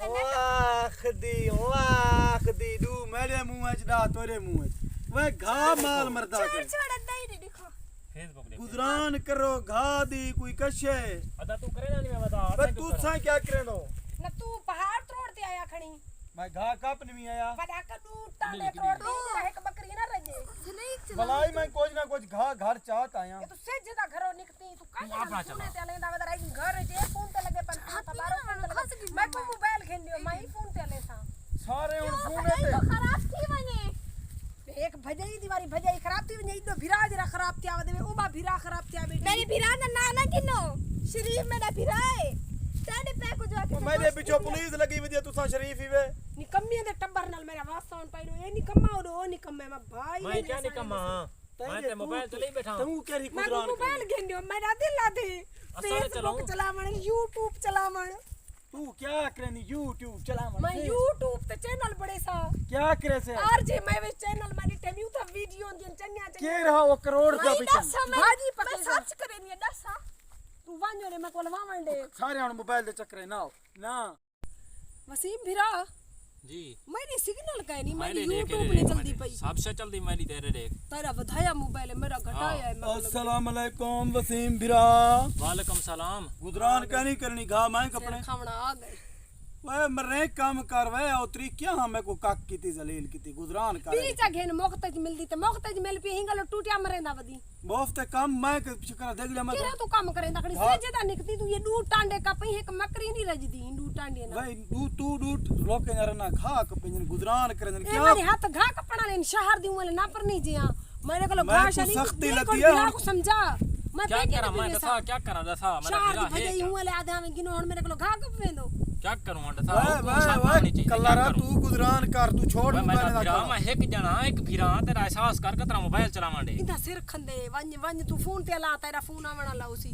वाह खदी दू मेरे मुंह च डा तोरे मुंह च वे घा माल मरदा के छोड़ नहीं रे देखो फेसबुक दे गुजरान करो घा दी कोई कशे अदा तू करे ना नहीं मैं बता पर तू सा क्या करे दो न तू पहाड़ तोड़ते आया खणी मैं घा कप नहीं आया बड़ा कदू टाले तोड़ दे एक बकरी ना रजे भलाई मैं कुछ ना कुछ घा घर चाहत आया तू से जदा घरो निकती तू काहे अपना चला। सुने ते लेंदा वदर आई घर जे फोन ते लगे पर तबारो फोन ते लगे मैं को मोबाइल खेलियो मैं फोन ते ले सा सारे हुन फोन ते खराब थी वने एक भजाई दीवारी भजाई खराब थी वने इदो भिरा जरा खराब थी आवे देवे ओबा भिरा खराब थी आवे मेरी भिरा ना ना गिनो शरीफ मेरा भिरा है तेरे पे को जाके मेरे पीछे पुलिस लगी वदी तू सा शरीफ ही वे निकम्मी दे टब्बर नाल मेरा वास्ता पाइनो ए निकम्मा ओ निकम्मे मैं भाई मैं क्या निकम्मा मैं ते मोबाइल चले ही बैठा तू केरी मैं गुजरान मोबाइल घेंडियो मेरा दिल ला दे फेसबुक चलावण यूट्यूब चलावण तू क्या करनी YouTube चला मैं यूट्यूब ते चैनल बड़े सा क्या करे से और जे मैं वे चैनल मानी टेम्यू ता वीडियो दिन चन्या के रहा वो करोड़ का पीछे भाजी पके सर्च करे नहीं दसा तू वांजो रे मैं कोल वावण दे सारे हुन मोबाइल दे चक्कर ना ना वसीम भिरा जी मेरी सिग्नल का नहीं मेरी मैंने यूट्यूब ने जल्दी पई सबसे जल्दी मेरी तेरे देख तेरा ਵਧਾਇਆ मोबाइल मेरा घटाया है मैं अस्सलाम वालेकुम वसीम भिरा वालेकुम सलाम गुजरान कहनी करनी घा मैं कपड़े खावना आ गए वे मरे काम कर वे उतरी क्या मैं को काक कीती जलील कीती गुजरान कर पीछा घेन मोखतज मिलदी ते मोखतज मिल पे हिंगलो टूटिया मरेंदा वदी मुफ्त काम मैं शिकर देगले मैं केरा तू काम करेंदा खड़ी से जदा निकती तू ये दू टांडे का पई एक मकरी नहीं रजदी दू टांडे ना भाई तू डूट लोके नरना घा कपिन गुजरान करन ए क्या मेरे हाथ घा कपड़ा लेन शहर दी वाले ना पर नहीं जिया मेरे को मैं घास तो नहीं सख्ती लगी है को समझा मैं क्या बेटी करा मैं ने दसा क्या करा दसा मेरा शहर भिरा दी है भजई वाले आधे में गिनो मेरे को घा कप वेंदो क्या करूं दसा वे कल्लारा तू गुजरान कर तू छोड़ मैं मोबाइल भिरा दा मैं एक जना एक भिरा तेरा एहसास कर कतरा मोबाइल चलावां दे इंदा सिर खंदे वंज वंज तू फोन ते ला तेरा फोन आवना ला उसी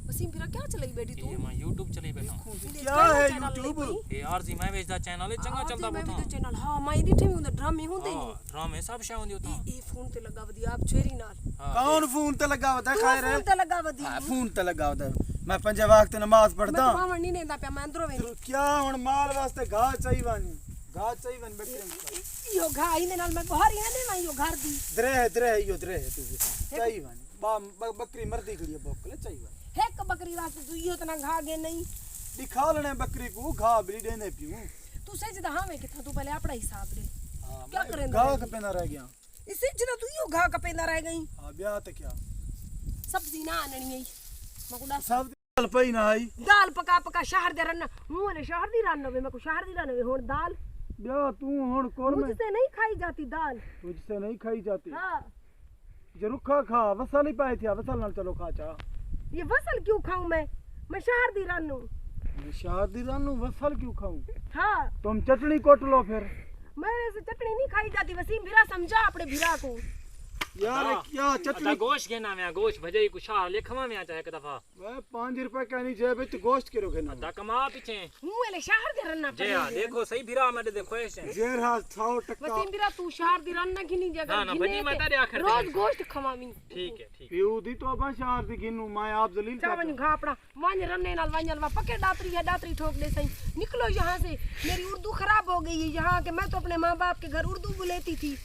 वसीम भिरा क्या चलाई बेटी तू ये मैं YouTube चले बैठा हूं क्या है YouTube ये आरजी मैं वेचदा चैनल है चंगा चलदा मैं भी बोता तो चैनल हां मैं दी ठेमी उंदे ड्रामे होंदे हां नहीं ड्रामे सब शे होंदी होता ए फोन ते लगा वदी आप छेरी नाल कौन फोन ते लगा वदा खाए रे फोन ते लगा वदी फोन ते लगा वदा मैं पंजे वक्त नमाज पढ़दा मैं बावण नहीं नेंदा पे मैं अंदरो वेंदी क्या हुन माल वास्ते घा चाहिए वानी घा चाहिए वन बेटे यो घा इने नाल मैं गोहरी ने ना यो घर दी द्रे यो द्रे तू चाहिए वानी बकरी मर्दी खड़ी है बोकले चाहिए वानी एक बकरी वास्ते तू यो तना घा गे नहीं दिखा लेने बकरी को घा बली देने पियूं तू सही जदा हां में किथा तू पहले अपना हिसाब ले क्या मैं करेंदा घा कपेंदा रह गया इसे जदा तू यो घा कपेंदा रह गई हां ब्याह ते क्या सब्जी ना आननी है मकुड़ा सब दाल पई ना आई दाल पका पका शहर दे रन हूं ने शहर दी रन वे मैं को शहर दी रन वे हुन दाल ब्याह तू हुन कोर में मुझसे नहीं खाई जाती दाल तुझसे नहीं खाई जाती हां जे रुखा खा वसल ही पाए थे वसल नाल चलो खा चा ये वसल क्यों खाऊं मैं शहर दी रन हूं मैं शादी रानू वसल क्यों खाऊं हां तुम चटनी कोट लो फिर मेरे से चटनी नहीं खाई जाती वसीम भिरा समझा अपने भिरा को यार क्या चटनी गोश्त के नाम है गोश्त भजई कुशार लिखवा में चाहे एक दफा वे 5 रुपए कहनी जेब तो गोश्त के रोके ना दा कमा पीछे हूं ले शहर दे रन जे हां देखो सही भिरा में देखो ऐसे जेर हां 100 टक्का वसीम भिरा तू शहर दी रन की नहीं जगह ना भजी मैं तेरे आखिर रोज गोश्त खवामी ठीक है पीऊ दी तो बा शहर दी गिनू मैं आप जलील चावन घा अपना वांज रन्ने नाल वांजलवा पके दातरी है दातरी ठोक ले सही निकलो यहां से मेरी उर्दू खराब हो गई है यहां के मैं तो अपने मां बाप के घर उर्दू बोलती थी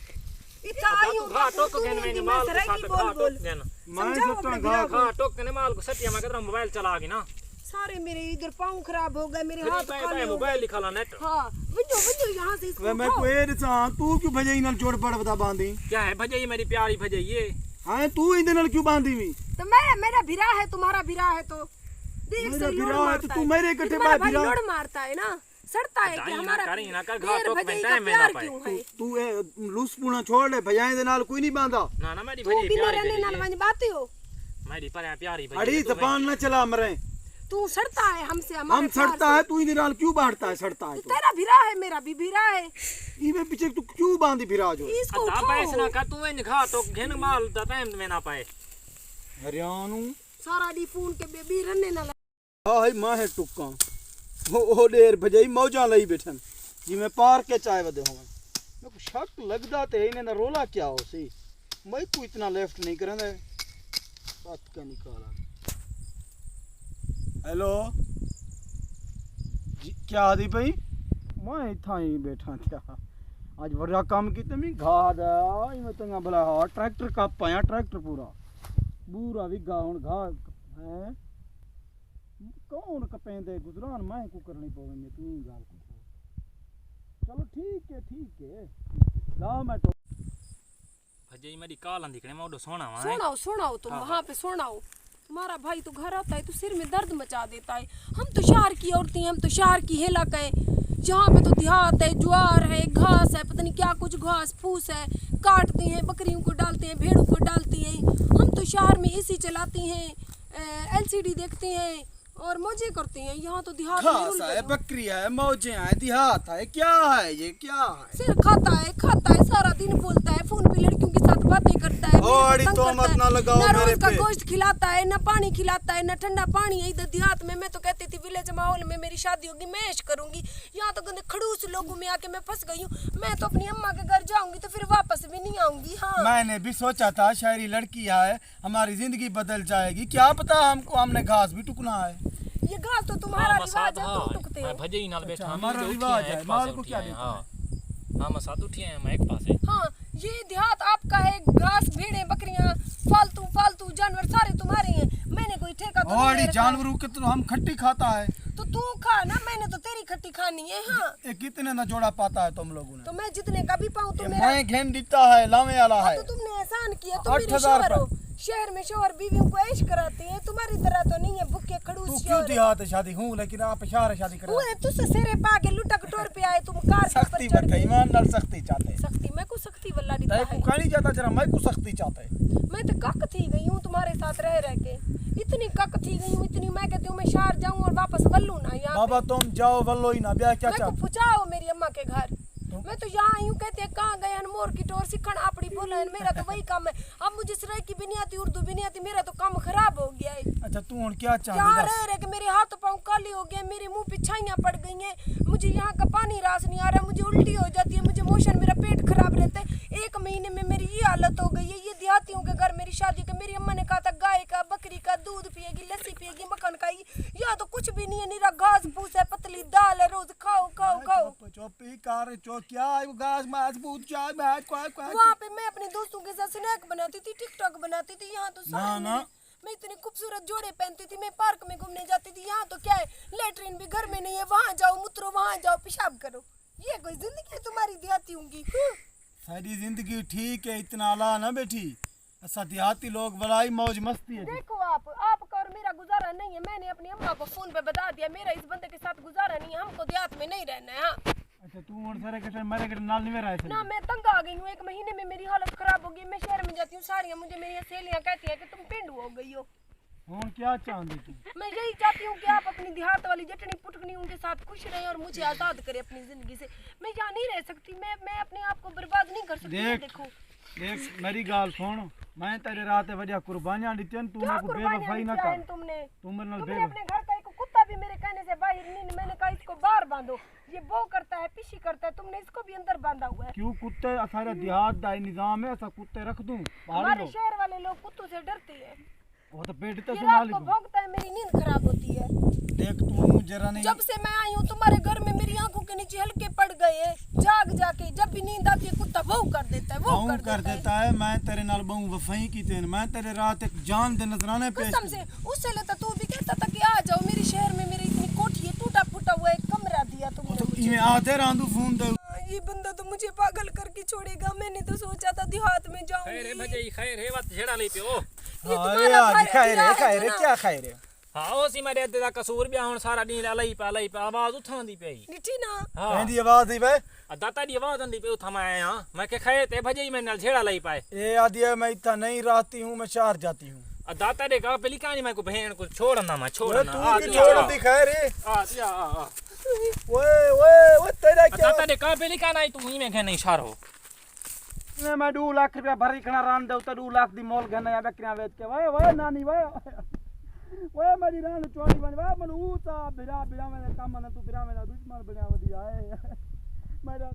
इतना आई हूं घा टोक के मैंने माल को साथ घा टोक देना मैं सब घा घा टोक के माल को सटिया में कदरा मोबाइल चला गई ना सारे मेरे इधर पांव खराब हो गए मेरे हाथ काले हो गए मोबाइल लिखा नेट हां वजो यहां से इसको वे मैं कोई सा तू क्यों भजई नाल जोड़ पड़ बता बांधी क्या है भजई मेरी प्यारी भजई ये हां तू इंदे नाल क्यों बांधी मी तो मेरा भिरा है तुम्हारा भिरा है तो देख मेरा से भिरा है तो तू मेरे इकट्ठे बा भिरा लोड मारता है ना सड़ता है कि हमारा करी ना कर घा टोक में भजई टाइम का में ना प्यार पाए क्यों है तू ए लूस पुना छोड़ ले भजाए दे नाल कोई नहीं बांधा ना ना मेरी तू भजई बिना प्यारी रहने नाल भजई वंज बातें हो मेरी प्यारी भजई अड़ी जबान ना चला मरे तू सड़ता है हमसे हमारे हम सड़ता है तू इंदे नाल क्यों बांटता है सड़ता है तो तेरा भिरा है मेरा भी भिरा है इवे पीछे तू क्यों बांधी भिरा जो इसको दा उठाओ पैसे ना कर तू इन घा टोक घेन माल दा टाइम में ना पाए हरियाणू सारा दी फोन के बेबी रन्ने नाल हाय मां है टुक्का ओ डेर भजई मौजा लई बैठन जिਵੇਂ पार्क के चाय वदे होवन मेरे को शक लगदा ते इने ना रोला क्या हो सी मैं तू इतना लेफ्ट नहीं करंदा बात का निकाला हेलो जी क्या आदि भाई मैं इथा ही बैठा था आज बड़ा काम की तमी घाद आई मैं तंगा भला हा ट्रैक्टर का पाया ट्रैक्टर पूरा विगा हुन घा है कौन कपेंदे गुजरान मैं को करनी पवे मैं तू ही गाल को चलो ठीक है ला मैं तो भजई मेरी काल दिखने में ओडो सोना वा सुनाओ तुम वहाँ पे सुनाओ। तुम्हारा भाई तो घर आता है तो सिर में दर्द मचा देता है। हम तो शहर की औरतें हैं, हम तो शहर की हेलक है। यहाँ पे तो देहात है, ज्वार है, घास है, पता नहीं क्या कुछ घास फूस है, काटते हैं, बकरियों को डालते हैं, भेड़ों को डालते हैं। हम तो शहर में एसी चलाती हैं, LCD देखते हैं और मौजे करते हैं। यहाँ तो देहात घास है, बकरी है, मौजे हैं, देहात है, क्या है ये क्या है? सिर खाता है सारा दिन बोलता है, फोन पे लड़कियों के साथ बातें करता है, बड़ी तोहमत ना लगाओ मेरे का पे। गोश्त खिलाता है, ना पानी खिलाता है, ना ठंडा पानी है। इधर देहात में मैं तो कहती थी विलेज माहौल में मेरी शादी होगी मैं ऐश करूंगी। यहाँ तो गंदे खड़ूस लोगों में आके मैं फंस गई हूँ। मैं तो अपनी अम्मा के घर जाऊंगी तो फिर वापस भी नहीं आऊंगी। हाँ मैंने भी सोचा था शहरी लड़की है, हमारी जिंदगी बदल जाएगी, क्या पता हमको हमने घास भी टुकना है। ये घास तो तुम्हारा रिवाज है, तुम टुकते हो। मैं भजई नाल बैठा हमारा रिवाज है, माल को क्या देते हैं? हां मैं साथ उठी है मैं एक पासे। हाँ ये देहात आपका है, घास भेड़े बकरियां फालतू जानवर सारे तुम्हारे हैं। मैंने कोई ठेका तो नहीं और ले रखा। जानवरों के तो हम खट्टी खाता है, तो तू खा ना, मैंने तो तेरी खट्टी खानी है। हाँ ये कितने ना जोड़ा पाता है तुम लोगों ने? तो मैं जितने का भी पाऊँ तो ये मेरा मैं घेन देता है लावे वाला है। तो तुमने एहसान किया, तुम मेरे 8,000 शोहर हो। शहर में शोहर बीवियों को ऐश कराते हैं, तुम्हारी तरह तो नहीं है भूखे तू खड़ूस क्यों शोहर। देहात है शादी हूँ, लेकिन आप शहर शादी करा हुए तुझसे सेरे पा के लुटा कटोर पे आए, तुम कार के ऊपर सख्ती चढ़ बरखा के। ईमान नाल सख्ती चाहते सख्ती मैं को सख्ती वल्ला दिता तय है। को कहनी जाता जरा मैं को सख्ती चाहते मैं तो कक थी गई हूँ तुम्हारे साथ रह के, इतनी कक थी गई हूँ, इतनी मैं कहती हूँ मैं शहर जाऊँ और वापस वल्लू ना यहाँ बाबा तुम जाओ वल्लो ही ना ब्याह क्या मैं को चाहते? पूछाओ मेरी अम्मा के घर। मैं तो यहाँ आई हूँ, कहते हैं कहाँ गए अनमोर की टोर सिखण आपड़ी बोला है, मेरा तो वही काम है। अब मुझे सराइकी भी नहीं आती, उर्दू भी नहीं आती, मेरा तो काम खराब हो गया है। अच्छा तू हुन क्या यहाँ चाहती? रह रह के मेरे हाथ पाँव काले हो गए, मेरे मुंह पे छाइयाँ पड़ गई हैं, मुझे यहाँ का पानी रास नहीं आ रहा, मुझे उल्टी हो जाती है, मुझे मोशन, मेरा पेट खराब रहता है। 1 महीने में मेरी ये हालत हो गई है। ये देहातियों के घर मेरी शादी का, मेरी अम्मा ने कहा था गाय का बकरी का दूध पिएगी, लस्सी पिएगी, मक्खन खाएगी। यहाँ तो कुछ भी नहीं है, निरा घास फूस है, पतली दाल है, रोज खाओ खाओ खाओ। चोपी कार चो क्या है वो घास मास बूत चाय मैं कोई वहाँ पे मैं अपने दोस्तों के साथ स्नैक बनाती थी, टिकटॉक बनाती थी। यहाँ तो सारे ना। मैं इतने खूबसूरत जोड़े पहनती थी, मैं पार्क में घूमने जाती थी। यहाँ तो क्या है, लेटरिन भी घर में नहीं है, वहाँ जाओ मुत्रो, वहाँ जाओ पेशाब करो। ये कोई जिंदगी है तुम्हारी देहाती होंगी? सारी जिंदगी ठीक है, इतना अला ना बेटी। ऐसा देहाती लोग बड़ाई मौज मस्ती है। देखो आपका और मेरा गुजारा नहीं है। मैंने अपनी अम्मा को फोन पे बता दिया मेरा इस बंदे के साथ गुजारा नहीं है, हमको देहात में नहीं रहना है। हाँ अच्छा तू और सारे कटे मेरे कटे नाल नहीं रहा है ना, मैं तंग आ गई हूँ। 1 महीने में मेरी हालत खराब हो गई। मैं शहर में जाती हूँ, सारियाँ मुझे मेरी सहेलियाँ कहती हैं कि तुम पिंडू हो गई हो। हुन क्या चाहती तू? मैं यही चाहती हूँ कि आप अपनी देहात वाली जटनी पुटकनी उनके साथ खुश रहें और मुझे आज़ाद करें अपनी जिंदगी से। मैं यहाँ नहीं रह सकती, मैं अपने आप को बर्बाद नहीं कर सकती। ये देखो देख मेरी गाल सुन, मैं तेरे रात वजह कुर्बानियां दी तू मेरे को बेवफाई ना कर। तुमने तू मेरे नाल तुमने अपने घर का एक कुत्ता भी मेरे कहने से बाहर नहीं, मैंने कहा इसको बाहर बांधो, ये वो करता है पिशी करता है, तुमने इसको भी अंदर बांधा हुआ है। क्यों कुत्ते सारे देहात दा निजाम है, ऐसा कुत्ते रख दूं? हमारे शहर वाले लोग कुत्तों से डरते हैं। वो तो पेट तो ये सुना रात ली। को भौंकता है, मेरी नींद खराब होती है। देख तू जरा नहीं, जब से मैं आई हूँ तुम्हारे घर में मेरी आंखों के नीचे हल्के पड़ गए हैं। जाग जाके जब भी नींद आती है कुत्ता वो कर देता है, वो बहु कर देता है। मैं तेरे नाल बहु वफाई की तेन, मैं तेरे रात एक जान दे नजराने पेश कसम से उससे लेता तू भी कहता था कि आ जाओ मेरे शहर में, मेरी इतनी कोठी है, टूटा फूटा हुआ एक कमरा दिया तुमने तो मुझे। इमे आधे रांदू फोन दे। ये बंदा तो मुझे पागल करके छोड़ेगा। मैंने तो सोचा था देहात में खैर है जाऊंगी। भजई खैर है बात झेड़ा ले पियो। ये अरे तुम्हारा आज भाई खाए रे है खाए रे ना? क्या खाए रे? हां ओ सी मेरे अद्दे दा कसूर भी हुन सारा दिन लई पे आवाज उठांदी पई। निठी ना हां कहंदी आवाज ही वे दाता दी आवाज आंदी पे उठा मैं आया। मैं के खैर ते भजई मैं नाल झेड़ा लई पाए। ए आदि है मैं इतना नहीं रहती हूँ, मैं शहर जाती हूँ। दाता दे का पेली कहानी मैं को बहन को छोड़ना मैं ओए छोड़ना। तू भी छोड़ दी खैर रे। आ ओए तेरा क्या? दाता दे का पेली कहानी तू ही में के नहीं इशारो। मैं 2 लाख रुपया भरी खना रान दे तो 2 लाख दी मोल गना या बकरियां बेच के वे नानी वे मेरी रान चोरी बन वे मन ऊता बिरा बिरा में काम ना तू बिरा में दुश्मन बिरा वदी आए मेरा